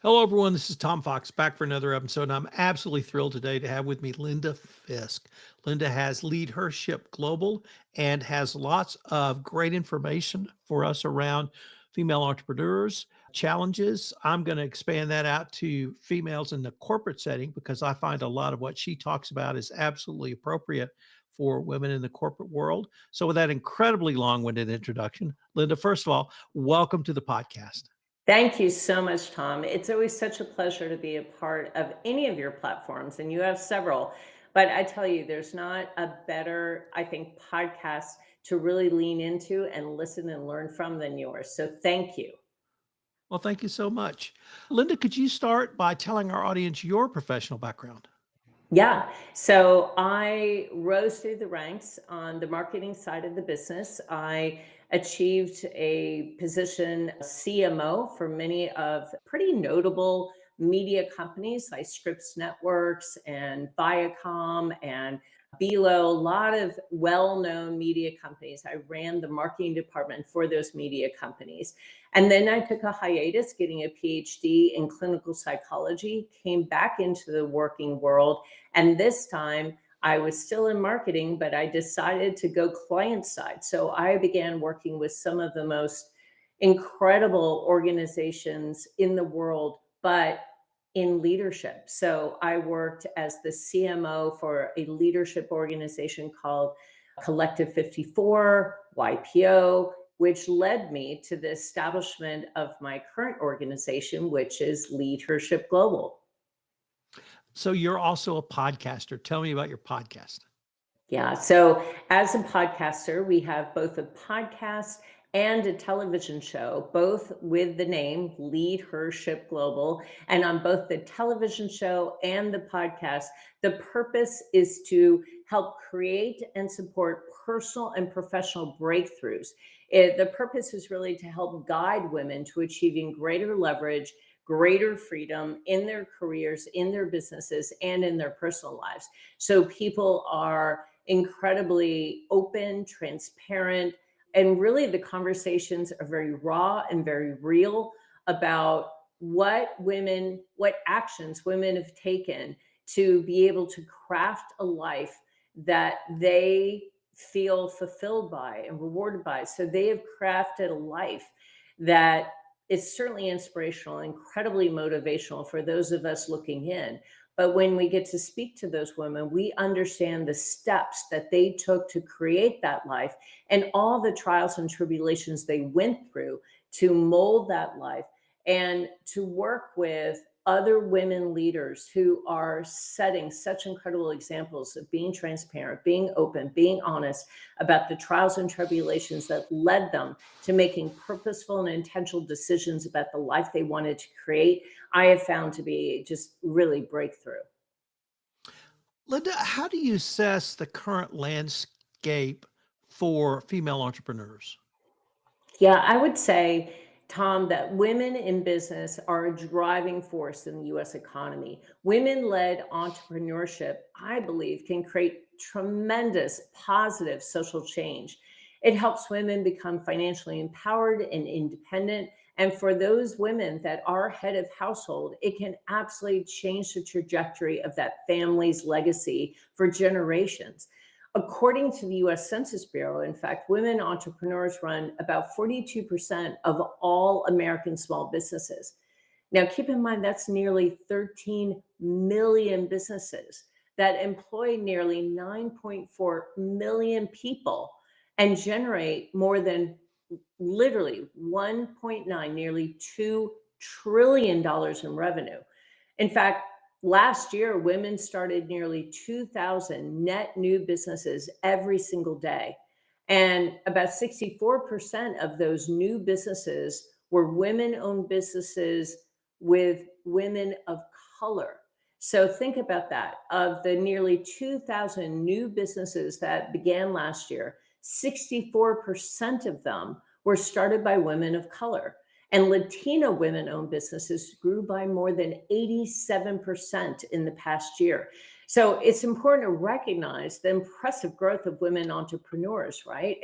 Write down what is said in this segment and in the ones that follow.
Hello, everyone. This is Tom Fox back for another episode. And I'm absolutely thrilled today to have with me Linda Fisk. Linda has LeadHERship Global and has lots of great information for us around female entrepreneurs, challenges. I'm going to expand that out to females in the corporate setting because I find a lot of what she talks about is absolutely appropriate for women in the corporate world. So, with that incredibly long winded introduction, Linda, first of all, welcome to the podcast. Thank you so much, Tom. It's always such a pleasure to be a part of any of your platforms, and you have several. But I tell you, there's not a better, I think, podcast to really lean into and listen and learn from than yours. So thank you. Well, thank you so much. Linda, could you start by telling our audience your professional background? Yeah. So I rose through the ranks on the marketing side of the business. I achieved a position CMO for many of pretty notable media companies like Scripps Networks and Viacom and Belo, a lot of well-known media companies. I ran the marketing department for those media companies. And then I took a hiatus, getting a PhD in clinical psychology, came back into the working world, and this time I was still in marketing, but I decided to go client side. So I began working with some of the most incredible organizations in the world, but in leadership. So I worked as the CMO for a leadership organization called Collective 54, YPO, which led me to the establishment of my current organization, which is LeadHERship Global. So, you're also a podcaster. Tell me about your podcast. Yeah. So as a podcaster, we have both a podcast and a television show, both with the name LeadHERship Global. And on both the television show and the podcast, the purpose is to help create and support personal and professional breakthroughs. The purpose is really to help guide women to achieving greater leverage, greater freedom in their careers, in their businesses, and in their personal lives. So people are incredibly open, transparent, and really the conversations are very raw and very real about what actions women have taken to be able to craft a life that they feel fulfilled by and rewarded by. So they have crafted a life that is certainly inspirational, incredibly motivational for those of us looking in. But when we get to speak to those women, we understand the steps that they took to create that life and all the trials and tribulations they went through to mold that life and to work with other women leaders who are setting such incredible examples of being transparent, being open, being honest about the trials and tribulations that led them to making purposeful and intentional decisions about the life they wanted to create. I have found to be just really breakthrough. Linda, how do you assess the current landscape for female entrepreneurs? Yeah, I would say, Tom, that women in business are a driving force in the US economy. Women led entrepreneurship, I believe, can create tremendous positive social change. It helps women become financially empowered and independent. And for those women that are head of household, it can absolutely change the trajectory of that family's legacy for generations. According to the US Census Bureau, in fact, women entrepreneurs run about 42% of all American small businesses. Now, keep in mind that's nearly 13 million businesses that employ nearly 9.4 million people and generate more than literally 1.9, nearly $2 trillion in revenue. In fact, last year, women started nearly 2,000 net new businesses every single day. And about 64% of those new businesses were women owned businesses with women of color. So think about that. Of the nearly 2,000 new businesses that began last year, 64% of them were started by women of color. And Latino women owned businesses grew by more than 87% in the past year. So it's important to recognize the impressive growth of women entrepreneurs, right?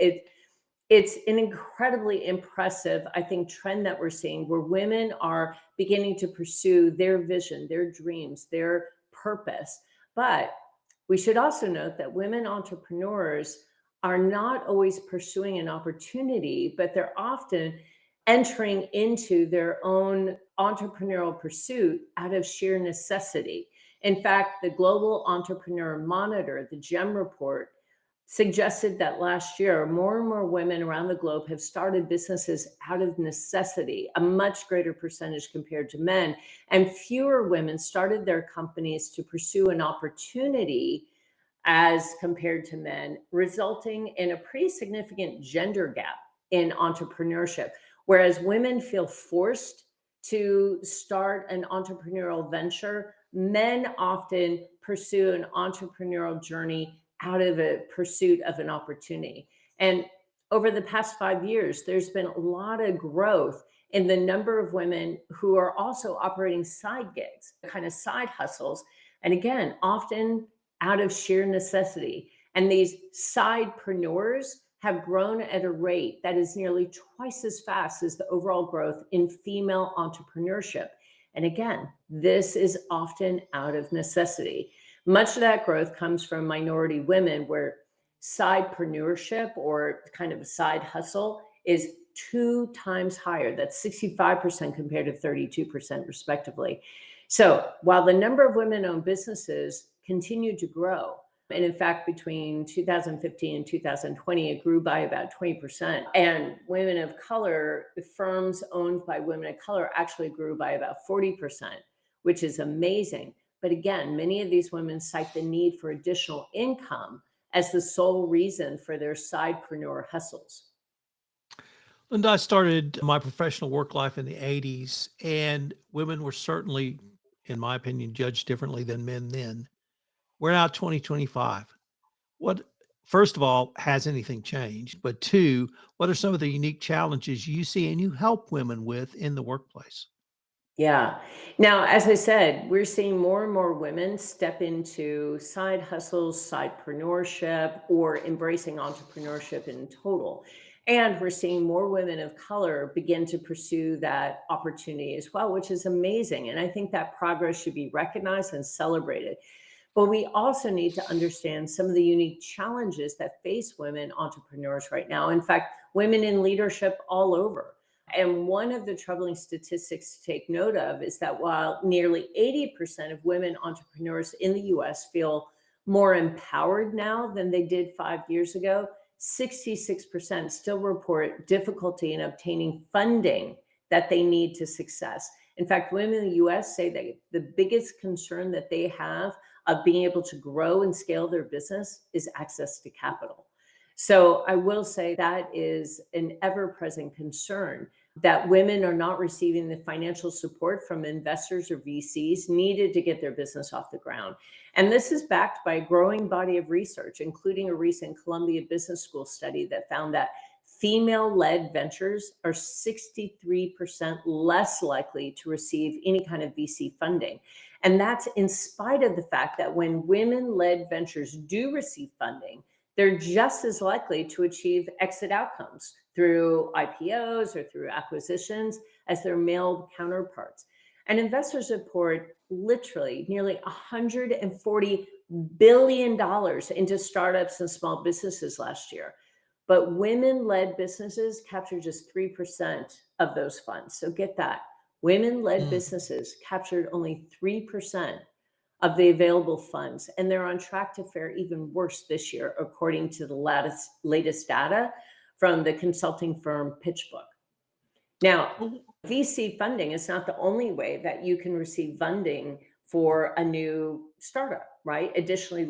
It's an incredibly impressive, I think, trend that we're seeing where women are beginning to pursue their vision, their dreams, their purpose. But we should also note that women entrepreneurs are not always pursuing an opportunity, but they're often entering into their own entrepreneurial pursuit out of sheer necessity. In fact, the Global Entrepreneur Monitor, the GEM report, suggested that last year, more and more women around the globe have started businesses out of necessity, a much greater percentage compared to men. And fewer women started their companies to pursue an opportunity as compared to men, resulting in a pretty significant gender gap in entrepreneurship. Whereas women feel forced to start an entrepreneurial venture, men often pursue an entrepreneurial journey out of a pursuit of an opportunity. And over the past 5 years, there's been a lot of growth in the number of women who are also operating side gigs, kind of side hustles. And again, often out of sheer necessity. And these sidepreneurs have grown at a rate that is nearly twice as fast as the overall growth in female entrepreneurship. And again, this is often out of necessity. Much of that growth comes from minority women, where sidepreneurship or kind of a side hustle is 2 times higher. That's 65% compared to 32%, respectively. So while the number of women owned businesses continued to grow, and in fact, between 2015 and 2020, it grew by about 20%. And women of color, the firms owned by women of color actually grew by about 40%, which is amazing. But again, many of these women cite the need for additional income as the sole reason for their sidepreneur hustles. Linda, I started my professional work life in the 80s, and women were certainly, in my opinion, judged differently than men then. We're now 2025. What, first of all, has anything changed? But two, what are some of the unique challenges you see and you help women with in the workplace? Yeah. Now, as I said, we're seeing more and more women step into side hustles, sidepreneurship, or embracing entrepreneurship in total. And we're seeing more women of color begin to pursue that opportunity as well, which is amazing. And I think that progress should be recognized and celebrated. But we also need to understand some of the unique challenges that face women entrepreneurs right now. In fact, women in leadership all over. And one of the troubling statistics to take note of is that while nearly 80% of women entrepreneurs in the US feel more empowered now than they did 5 years ago, 66% still report difficulty in obtaining funding that they need to success. In fact, women in the US say that the biggest concern that they have of being able to grow and scale their business is access to capital. So I will say that is an ever present concern, that women are not receiving the financial support from investors or VCs needed to get their business off the ground. And this is backed by a growing body of research, including a recent Columbia Business School study that found that female-led ventures are 63% less likely to receive any kind of VC funding. And that's in spite of the fact that when women-led ventures do receive funding, they're just as likely to achieve exit outcomes through IPOs or through acquisitions as their male counterparts. And investors report literally nearly $140 billion into startups and small businesses last year. But women-led businesses capture just 3% of those funds. So get that. Women-led Mm. businesses captured only 3% of the available funds, and they're on track to fare even worse this year, according to the latest data from the consulting firm PitchBook. Now, Well, VC funding is not the only way that you can receive funding for a new startup, right? Additionally,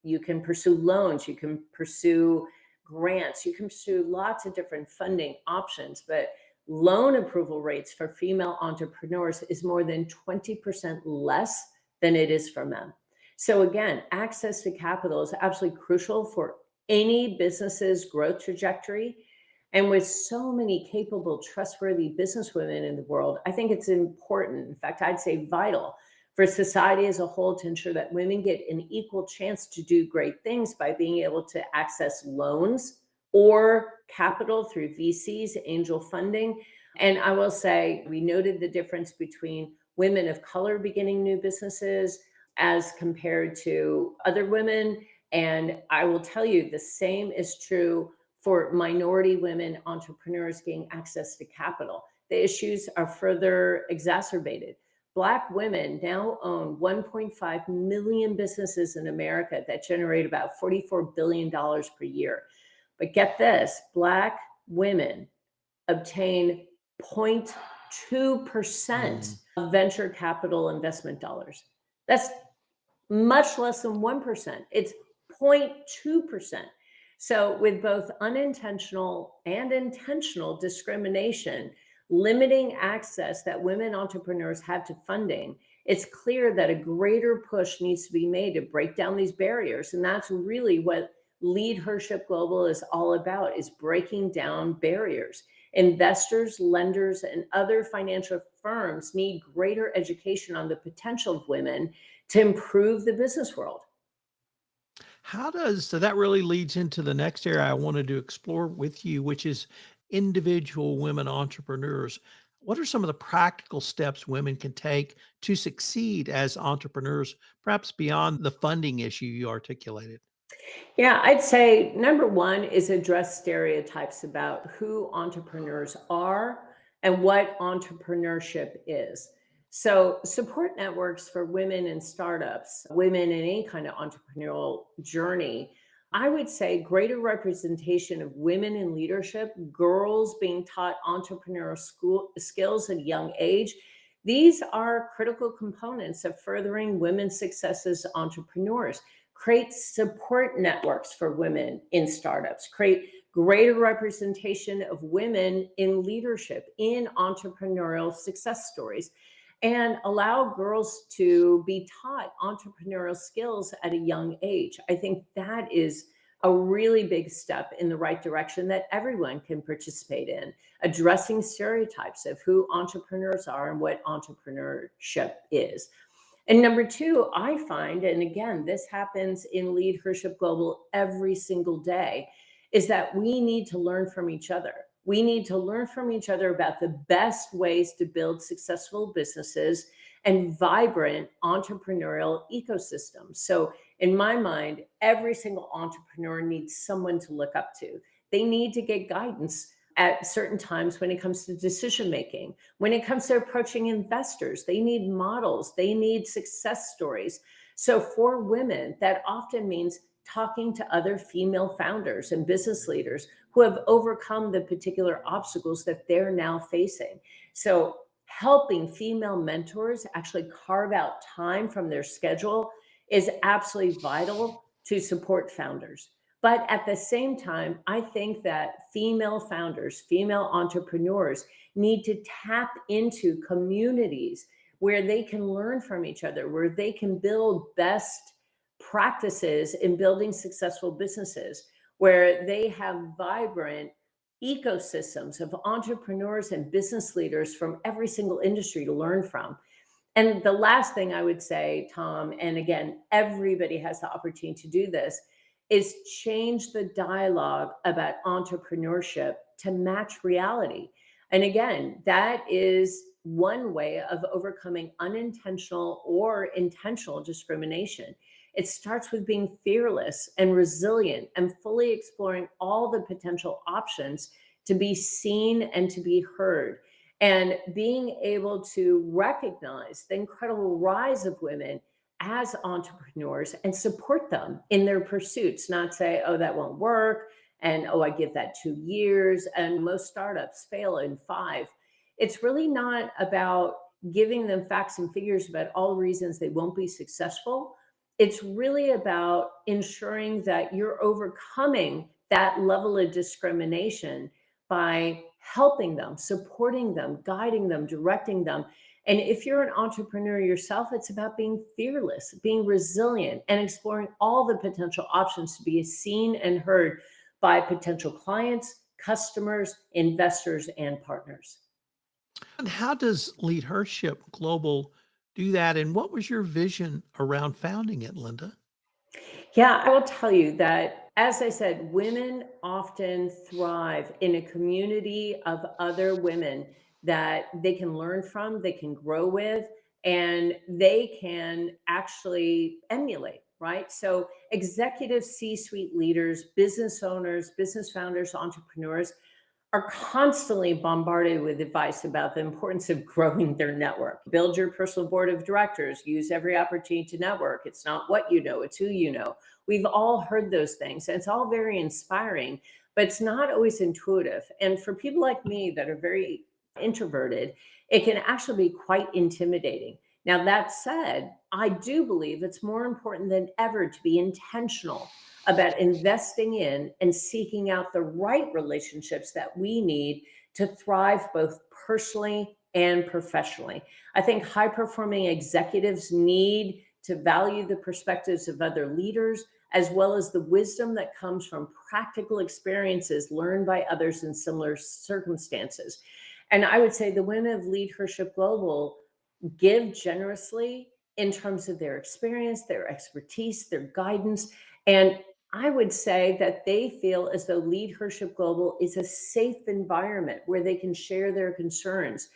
you can pursue loans, you can pursue grants, you can pursue lots of different funding options, but loan approval rates for female entrepreneurs is more than 20% less than it is for men. So again, access to capital is absolutely crucial for any business's growth trajectory. And with so many capable, trustworthy businesswomen in the world, I think it's important, in fact, I'd say vital, for society as a whole to ensure that women get an equal chance to do great things by being able to access loans, or capital through VCs, angel funding. And I will say, we noted the difference between women of color beginning new businesses as compared to other women. And I will tell you, the same is true for minority women entrepreneurs gaining access to capital. The issues are further exacerbated. Black women now own 1.5 million businesses in America that generate about $44 billion per year. But get this, Black women obtain 0.2% Mm. of venture capital investment dollars. That's much less than 1%. It's 0.2%. So, with both unintentional and intentional discrimination limiting access that women entrepreneurs have to funding, it's clear that a greater push needs to be made to break down these barriers. And that's really what LeadHERship Global is all about, is breaking down barriers. Investors, lenders, and other financial firms need greater education on the potential of women to improve the business world. How does so that really leads into the next area I wanted to explore with you, which is individual women entrepreneurs. What are some of the practical steps women can take to succeed as entrepreneurs, perhaps beyond the funding issue you articulated? Yeah, I'd say number one is address stereotypes about who entrepreneurs are and what entrepreneurship is. So, support networks for women in startups, women in any kind of entrepreneurial journey. I would say greater representation of women in leadership, girls being taught entrepreneurial school skills at a young age. These are critical components of furthering women's success as entrepreneurs. Create support networks for women in startups, create greater representation of women in leadership, in entrepreneurial success stories, and allow girls to be taught entrepreneurial skills at a young age. I think that is a really big step in the right direction that everyone can participate in, addressing stereotypes of who entrepreneurs are and what entrepreneurship is. And number two, I find, and again, this happens in LeadHERship Global every single day, is that we need to learn from each other. We need to learn from each other about the best ways to build successful businesses and vibrant entrepreneurial ecosystems. So, in my mind, every single entrepreneur needs someone to look up to. They need to get guidance at certain times when it comes to decision making. When it comes to approaching investors, they need models, they need success stories. So for women, that often means talking to other female founders and business leaders who have overcome the particular obstacles that they're now facing. So helping female mentors actually carve out time from their schedule is absolutely vital to support founders. But at the same time, I think that female founders, female entrepreneurs need to tap into communities where they can learn from each other, where they can build best practices in building successful businesses, where they have vibrant ecosystems of entrepreneurs and business leaders from every single industry to learn from. And the last thing I would say, Tom, and again, everybody has the opportunity to do this, is change the dialogue about entrepreneurship to match reality. And again, that is one way of overcoming unintentional or intentional discrimination. It starts with being fearless and resilient and fully exploring all the potential options to be seen and to be heard, and being able to recognize the incredible rise of women as entrepreneurs and support them in their pursuits, not say, oh, that won't work. And oh, I give that 2 years. And most startups fail in five. It's really not about giving them facts and figures about all the reasons they won't be successful. It's really about ensuring that you're overcoming that level of discrimination by helping them, supporting them, guiding them, directing them. And if you're an entrepreneur yourself, it's about being fearless, being resilient, and exploring all the potential options to be seen and heard by potential clients, customers, investors, and partners. And how does LeadHERship Global do that? And what was your vision around founding it, Linda? Yeah, I will tell you that As I said, women often thrive in a community of other women that they can learn from, they can grow with, and they can actually emulate, right? So, executive C suite leaders, business owners, business founders, entrepreneurs are constantly bombarded with advice about the importance of growing their network. Build your personal board of directors, use every opportunity to network. It's not what you know, it's who you know. We've all heard those things, and it's all very inspiring, but it's not always intuitive. And for people like me that are very introverted, it can actually be quite intimidating. Now, that said, I do believe it's more important than ever to be intentional about investing in and seeking out the right relationships that we need to thrive both personally and professionally. I think high performing executives need to value the perspectives of other leaders, as well as the wisdom that comes from practical experiences learned by others in similar circumstances. And I would say the women of LeadHERship Global give generously in terms of their experience, their expertise, their guidance. And I would say that they feel as though LeadHERship Global is a safe environment where they can share their concerns.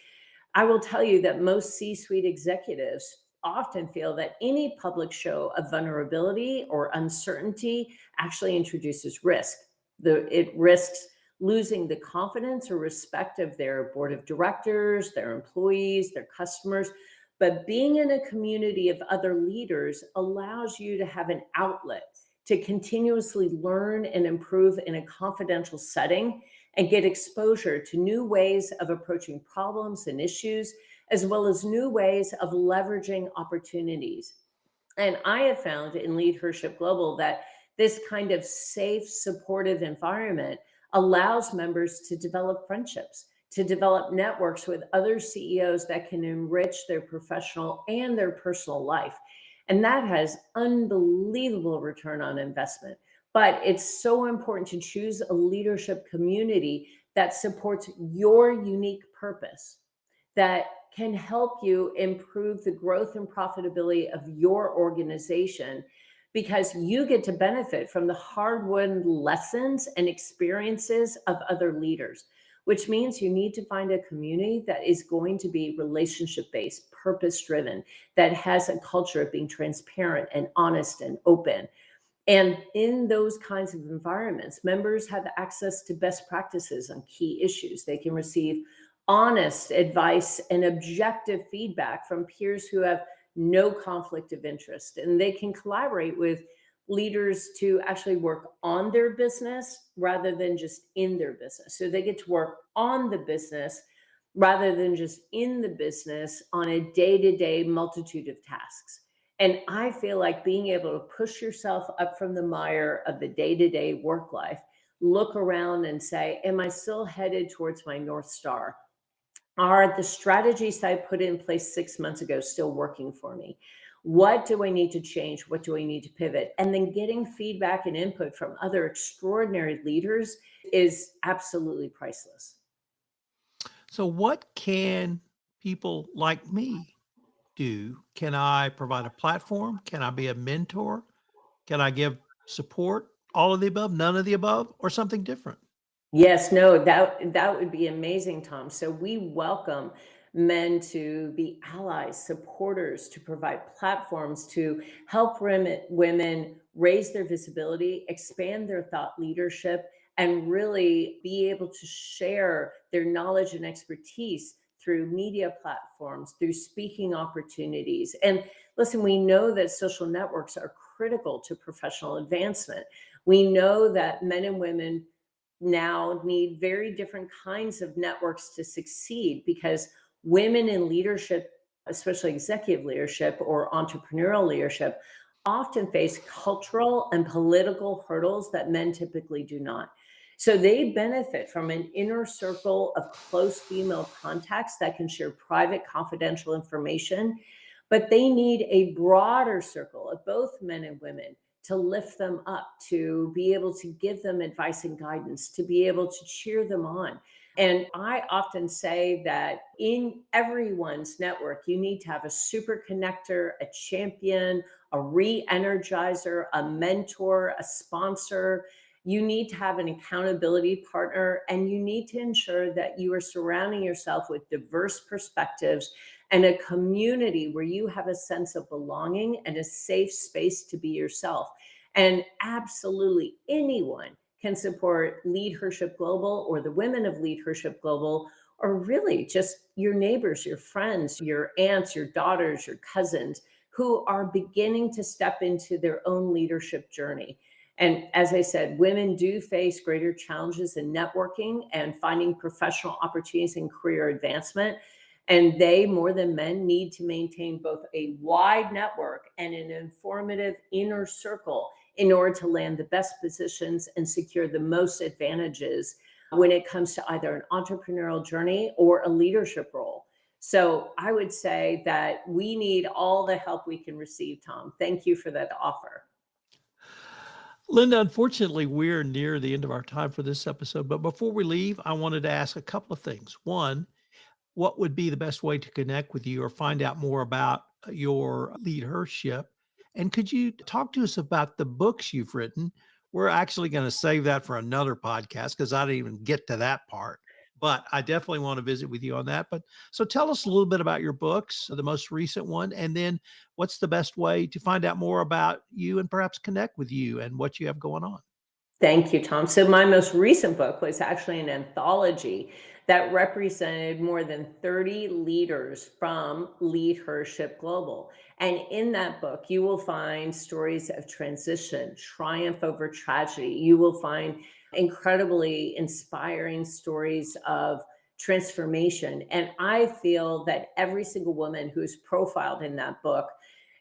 I will tell you that most C suite executives often feel that any public show of vulnerability or uncertainty actually introduces risk. It risks losing the confidence or respect of their board of directors, their employees, their customers. But being in a community of other leaders allows you to have an outlet to continuously learn and improve in a confidential setting and get exposure to new ways of approaching problems and issues, as well as new ways of leveraging opportunities. And I have found in LeadHERship Global that this kind of safe, supportive environment allows members to develop friendships, to develop networks with other CEOs that can enrich their professional and their personal life. And that has unbelievable return on investment. But it's so important to choose a leadership community that supports your unique purpose, that can help you improve the growth and profitability of your organization, because you get to benefit from the hard-won lessons and experiences of other leaders, which means you need to find a community that is going to be relationship-based, purpose-driven, that has a culture of being transparent and honest and open. And in those kinds of environments, members have access to best practices on key issues. They can receive honest advice and objective feedback from peers who have no conflict of interest. And they can collaborate with leaders to actually work on their business rather than just in their business. So they get to work on the business rather than just in the business on a day to day multitude of tasks. And I feel like being able to push yourself up from the mire of the day to day work life, look around and say, am I still headed towards my North Star? Are the strategies I put in place 6 months ago still working for me? What do I need to change? What do I need to pivot? And then getting feedback and input from other extraordinary leaders is absolutely priceless. So, what can people like me do? Can I provide a platform? Can I be a mentor? Can I give support? All of the above, none of the above, or something different? Yes, no, that would be amazing, Tom. So we welcome men to be allies, supporters, to provide platforms to help women raise their visibility, expand their thought leadership, and really be able to share their knowledge and expertise through media platforms, through speaking opportunities. And listen, we know that social networks are critical to professional advancement. We know that men and women now need very different kinds of networks to succeed, because women in leadership, especially executive leadership or entrepreneurial leadership, often face cultural and political hurdles that men typically do not. So they benefit from an inner circle of close female contacts that can share private, confidential information, but they need a broader circle of both men and women to lift them up, to be able to give them advice and guidance, to be able to cheer them on. And I often say that in everyone's network, you need to have a super connector, a champion, a re energizer, a mentor, a sponsor. You need to have an accountability partner, and you need to ensure that you are surrounding yourself with diverse perspectives and a community where you have a sense of belonging and a safe space to be yourself. And absolutely anyone can support LeadHERship Global or the women of LeadHERship Global, or really just your neighbors, your friends, your aunts, your daughters, your cousins who are beginning to step into their own leadership journey. And as I said, women do face greater challenges in networking and finding professional opportunities and career advancement. And they, more than men, need to maintain both a wide network and an informative inner circle in order to land the best positions and secure the most advantages when it comes to either an entrepreneurial journey or a leadership role. So I would say that we need all the help we can receive, Tom. Thank you for that offer. Linda, unfortunately, we're near the end of our time for this episode. But before we leave, I wanted to ask a couple of things. One, what would be the best way to connect with you or find out more about your leadership? And could you talk to us about the books you've written? We're actually going to save that for another podcast because I didn't even get to that part. But I definitely want to visit with you on that. But so tell us a little bit about your books, the most recent one, and then what's the best way to find out more about you and perhaps connect with you and what you have going on? Thank you, Tom. So my most recent book was actually an anthology that represented more than 30 leaders from LeadHERship Global. And in that book, you will find stories of transition, triumph over tragedy. You will find incredibly inspiring stories of transformation. And I feel that every single woman who is profiled in that book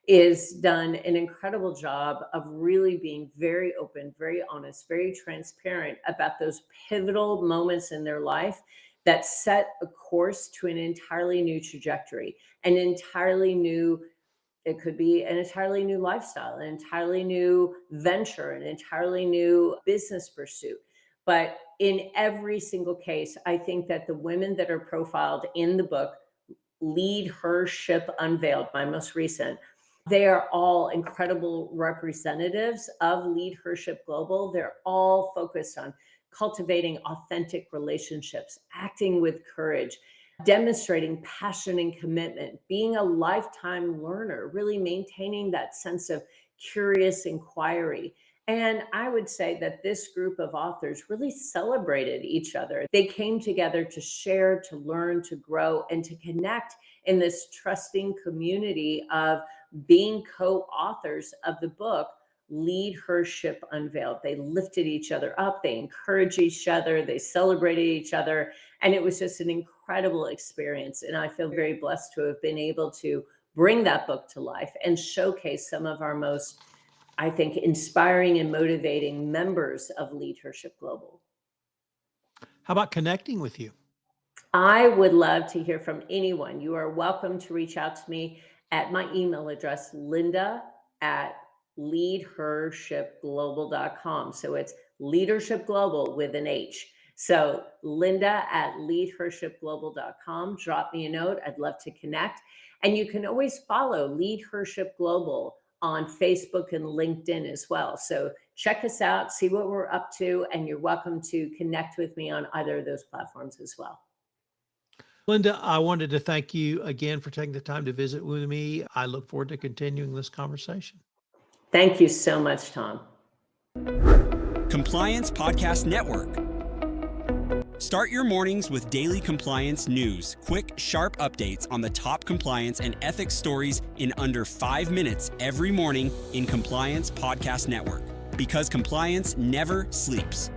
is done an incredible job of really being very open, very honest, very transparent about those pivotal moments in their life that set a course to an entirely new trajectory, an entirely new, it could be an entirely new lifestyle, an entirely new venture, an entirely new business pursuit. But in every single case, I think that the women that are profiled in the book, LeadHERship Unveiled, my most recent, they are all incredible representatives of LeadHERship Global. They're all focused on cultivating authentic relationships, acting with courage, demonstrating passion and commitment, being a lifetime learner, really maintaining that sense of curious inquiry. And I would say that this group of authors really celebrated each other. They came together to share, to learn, to grow, and to connect in this trusting community of being co-authors of the book, LeadHERship Unveiled. They lifted each other up, they encouraged each other, they celebrated each other, and it was just an incredible experience. And I feel very blessed to have been able to bring that book to life and showcase some of our most, I think, inspiring and motivating members of LeadHERship Global. How about connecting with you? I would love to hear from anyone. You are welcome to reach out to me at my email address, linda@leadhershipglobal.com. So it's Leadership Global with an H. So linda@leadhershipglobal.com. Drop me a note. I'd love to connect. And you can always follow LeadHERship Global on Facebook and LinkedIn as well. So check us out, see what we're up to, and you're welcome to connect with me on either of those platforms as well. Linda, I wanted to thank you again for taking the time to visit with me. I look forward to continuing this conversation. Thank you so much, Tom. Compliance Podcast Network. Start your mornings with daily compliance news, quick, sharp updates on the top compliance and ethics stories in under 5 minutes every morning in Compliance Podcast Network. Because compliance never sleeps.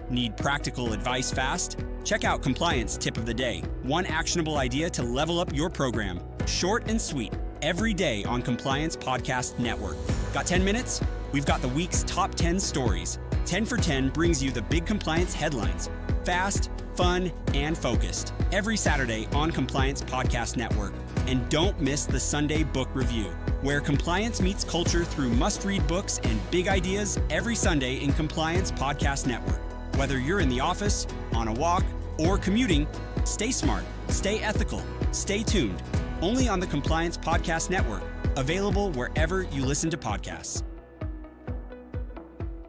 Need practical advice fast? Check out Compliance Tip of the Day. One actionable idea to level up your program. Short and sweet, every day on Compliance Podcast Network. Got 10 minutes? We've got the week's top 10 stories. 10 for 10 brings you the big compliance headlines. Fast, fun, and focused. Every Saturday on Compliance Podcast Network. And don't miss the Sunday Book Review, where compliance meets culture through must-read books and big ideas every Sunday in Compliance Podcast Network. Whether you're in the office, on a walk, or commuting, stay smart, stay ethical, stay tuned. Only on the Compliance Podcast Network, available wherever you listen to podcasts.